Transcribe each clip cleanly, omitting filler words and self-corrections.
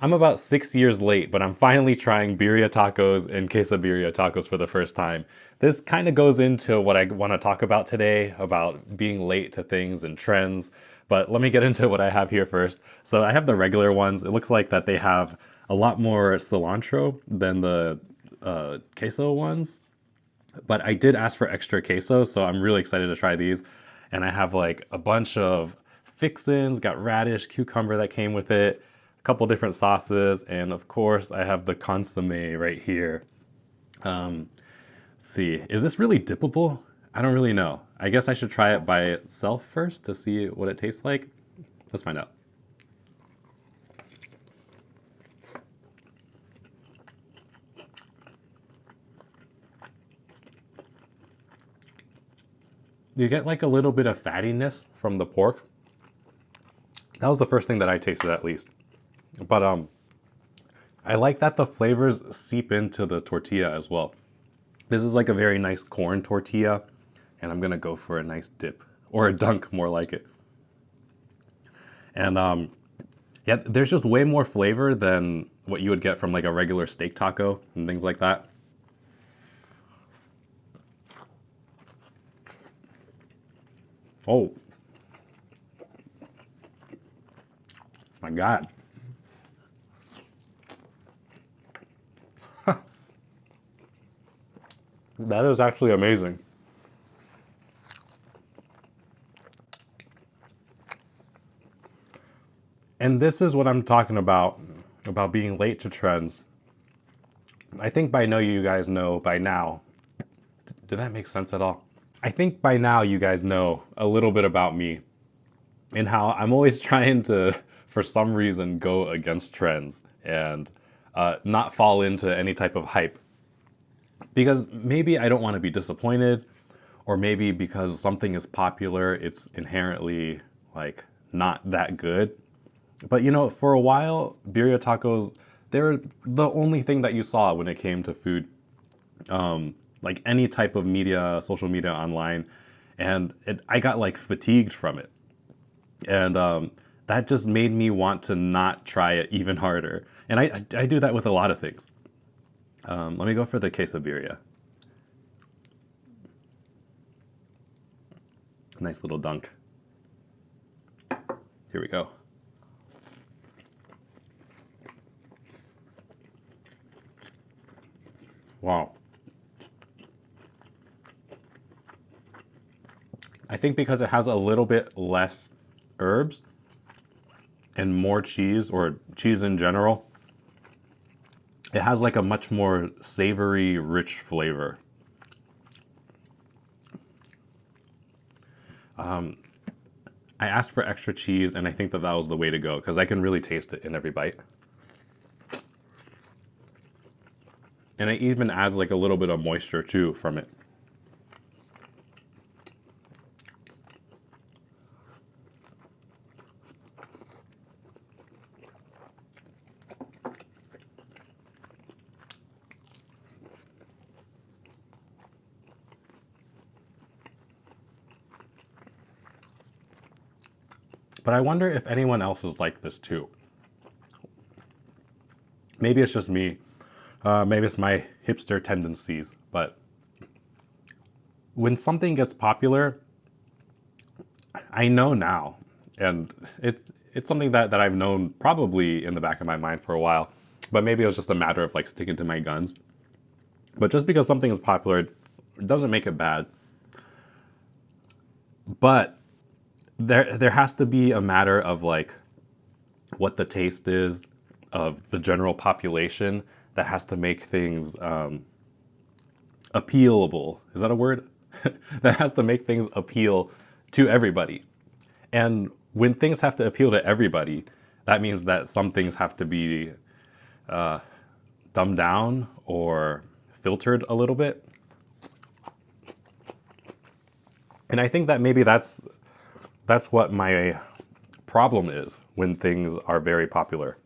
I'm about 6 years late, but I'm finally trying birria tacos and quesabirria tacos for the first time. This kind of goes into what I want to talk about today about being late to things and trends. But let me get into what I have here first. So I have the regular ones. It looks like that they have a lot more cilantro than the queso ones. But I did ask for extra queso, so I'm really excited to try these. And I have like a bunch of fixins, got radish, cucumber that came with it, a couple different sauces, and of course I have the consomme right here. Let's see, is this really dippable? I don't really know. I guess I should try it by itself first to see what it tastes like. Let's find out. You get like a little bit of fattiness from the pork. That was the first thing that I tasted at least. But I like that the flavors seep into the tortilla as well. This is like a very nice corn tortilla, and I'm gonna go for a nice dip or a dunk, more like it. And yeah, there's just way more flavor than what you would get from like a regular steak taco and things like that. Oh my God. That is actually amazing. And this is what I'm talking about being late to trends. I think by now you guys know by now. Did that make sense at all? I think by now you guys know a little bit about me and how I'm always trying to, for some reason, go against trends and not fall into any type of hype. Because maybe I don't want to be disappointed, or maybe because something is popular, it's inherently like not that good. But you know, for a while, birria tacos, they're the only thing that you saw when it came to food, like any type of media, social media, online, and I got like fatigued from it, and that just made me want to not try it even harder. And I do that with a lot of things. Let me go for the quesabirria. Nice little dunk. Here we go. Wow. I think because it has a little bit less herbs and more cheese, or cheese in general, it has like a much more savory, rich flavor. I asked for extra cheese, and I think that that was the way to go because I can really taste it in every bite. And it even adds like a little bit of moisture too from it. But I wonder if anyone else is like this too. Maybe it's just me. Maybe it's my hipster tendencies. But when something gets popular, I know now, and it's something that I've known probably in the back of my mind for a while. But maybe it was just a matter of like sticking to my guns. But just because something is popular, it doesn't make it bad. But there has to be a matter of like what the taste is of the general population that has to make things appealable. Is that a word? That has to make things appeal to everybody. And when things have to appeal to everybody, that means that some things have to be dumbed down or filtered a little bit. And I think that maybe that's what my problem is when things are very popular.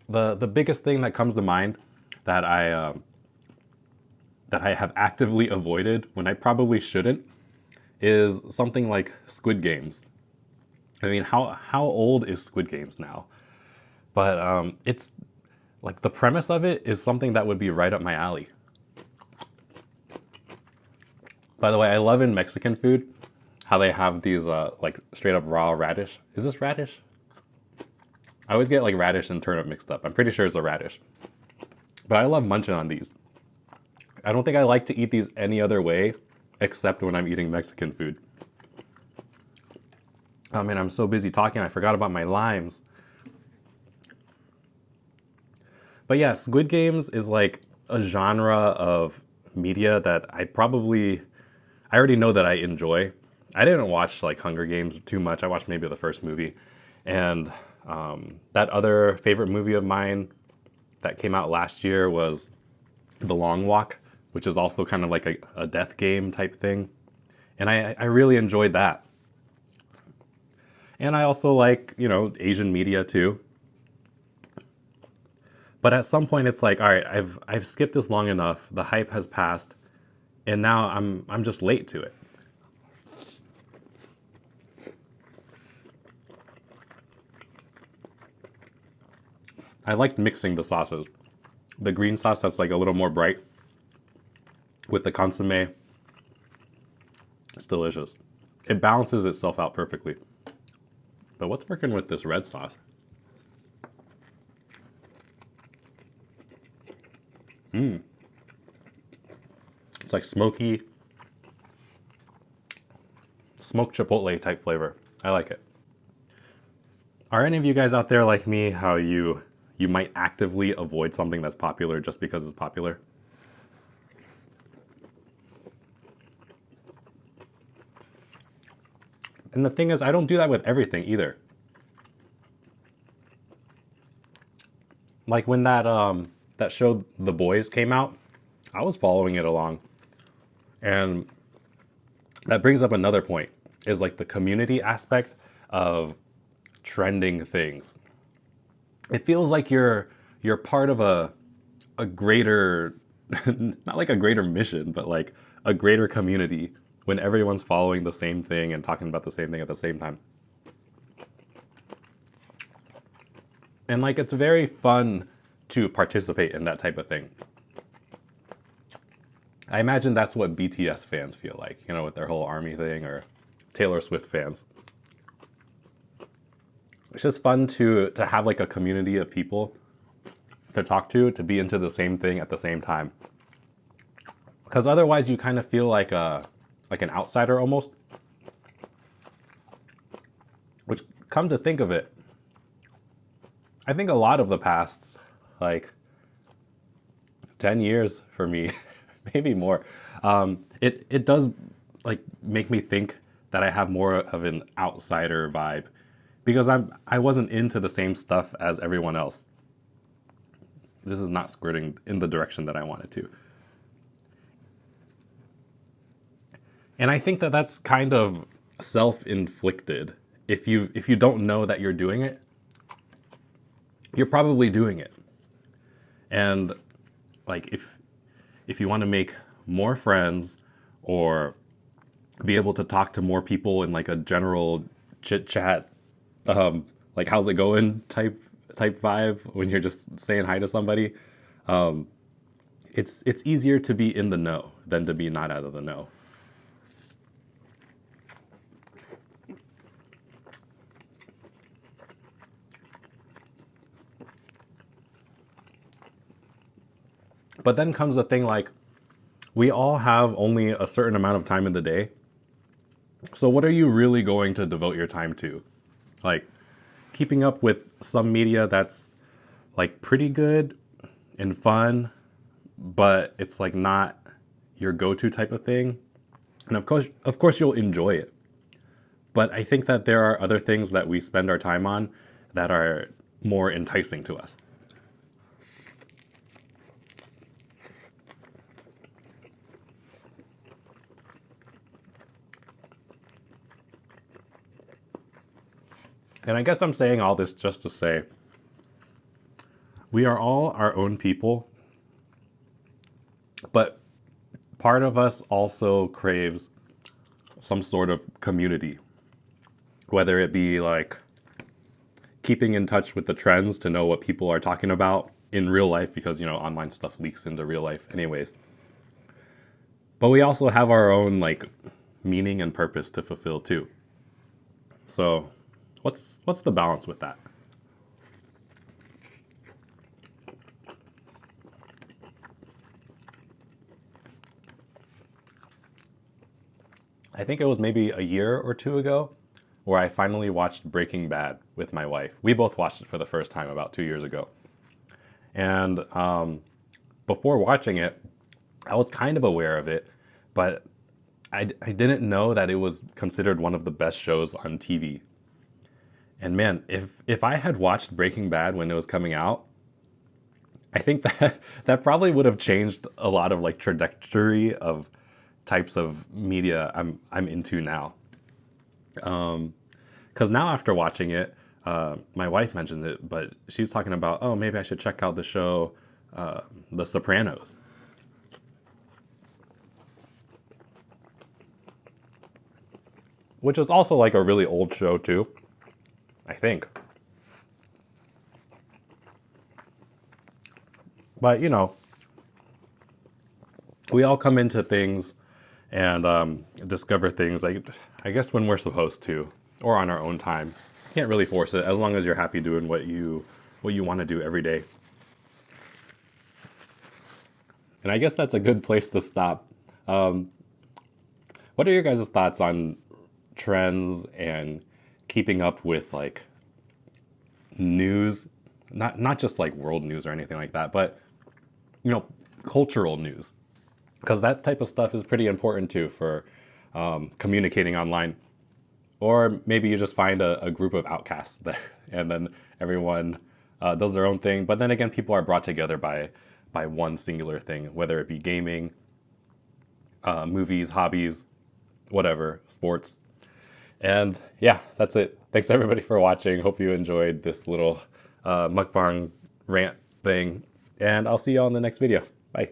The biggest thing that comes to mind that I have actively avoided when I probably shouldn't is something like Squid Games. I mean, how old is Squid Games now? But it's like the premise of it is something that would be right up my alley. By the way, I love in Mexican food how they have these like straight up raw radish. Is this radish? I always get like radish and turnip mixed up. I'm pretty sure it's a radish. But I love munching on these. I don't think I like to eat these any other way except when I'm eating Mexican food. Oh man, I'm so busy talking, I forgot about my limes. But yeah, Squid Games is like a genre of media that I already know that I enjoy. I didn't watch like Hunger Games too much. I watched maybe the first movie. And that other favorite movie of mine that came out last year was The Long Walk, which is also kind of like a death game type thing. And I really enjoyed that. And I also like, Asian media too. But at some point it's like, all right, I've skipped this long enough. The hype has passed, and now I'm just late to it. I liked mixing the sauces. The green sauce that's like a little more bright with the consomme. It's delicious. It balances itself out perfectly. But what's working with this red sauce? It's like smoky, smoked chipotle type flavor. I like it. Are any of you guys out there like me, how you might actively avoid something that's popular just because it's popular? And the thing is, I don't do that with everything either. Like when that show The Boys came out, I was following it along. And that brings up another point, is like the community aspect of trending things. It feels like you're part of a greater not like a greater mission, but like a greater community when everyone's following the same thing and talking about the same thing at the same time. And like it's very fun to participate in that type of thing. I imagine that's what BTS fans feel like, with their whole ARMY thing, or Taylor Swift fans. It's just fun to have like a community of people to talk to be into the same thing at the same time. Because otherwise you kind of feel like an outsider almost. Which, come to think of it, I think a lot of the past, like 10 years for me, maybe more, it does like make me think that I have more of an outsider vibe, because I wasn't into the same stuff as everyone else. This is not squirting in the direction that I wanted to. And I think that that's kind of self-inflicted. If you don't know that you're doing it, you're probably doing it. And like if you want to make more friends or be able to talk to more people in like a general chit chat, like how's it going type vibe when you're just saying hi to somebody, it's easier to be in the know than to be not out of the know. But then comes the thing, like, we all have only a certain amount of time in the day. So what are you really going to devote your time to? Like, keeping up with some media that's like pretty good and fun, but it's like not your go-to type of thing. And of course you'll enjoy it. But I think that there are other things that we spend our time on that are more enticing to us. And I guess I'm saying all this just to say, we are all our own people, but part of us also craves some sort of community. whether it be like keeping in touch with the trends to know what people are talking about in real life, because, you know, online stuff leaks into real life anyways. But we also have our own like meaning and purpose to fulfill too. So what's the balance with that? I think it was maybe a year or two ago where I finally watched Breaking Bad with my wife. We both watched it for the first time about 2 years ago. And before watching it, I was kind of aware of it, but I didn't know that it was considered one of the best shows on TV. And man, if I had watched Breaking Bad when it was coming out, I think that that probably would have changed a lot of like trajectory of types of media I'm into now. Because now after watching it, my wife mentions it, but she's talking about, oh, maybe I should check out the show, The Sopranos. Which is also like a really old show too, I think. But you know, we all come into things and discover things like, I guess, when we're supposed to, or on our own time. Can't really force it, as long as you're happy doing what you want to do every day. And I guess that's a good place to stop. What are your guys' thoughts on trends and keeping up with like news? Not just like world news or anything like that, but you know, cultural news, because that type of stuff is pretty important too for communicating online. Or maybe you just find a group of outcasts that, and then everyone does their own thing. But then again, people are brought together by one singular thing, whether it be gaming, movies, hobbies, whatever, sports. And yeah, that's it. Thanks everybody for watching. Hope you enjoyed this little mukbang rant thing. And I'll see you all in the next video. Bye.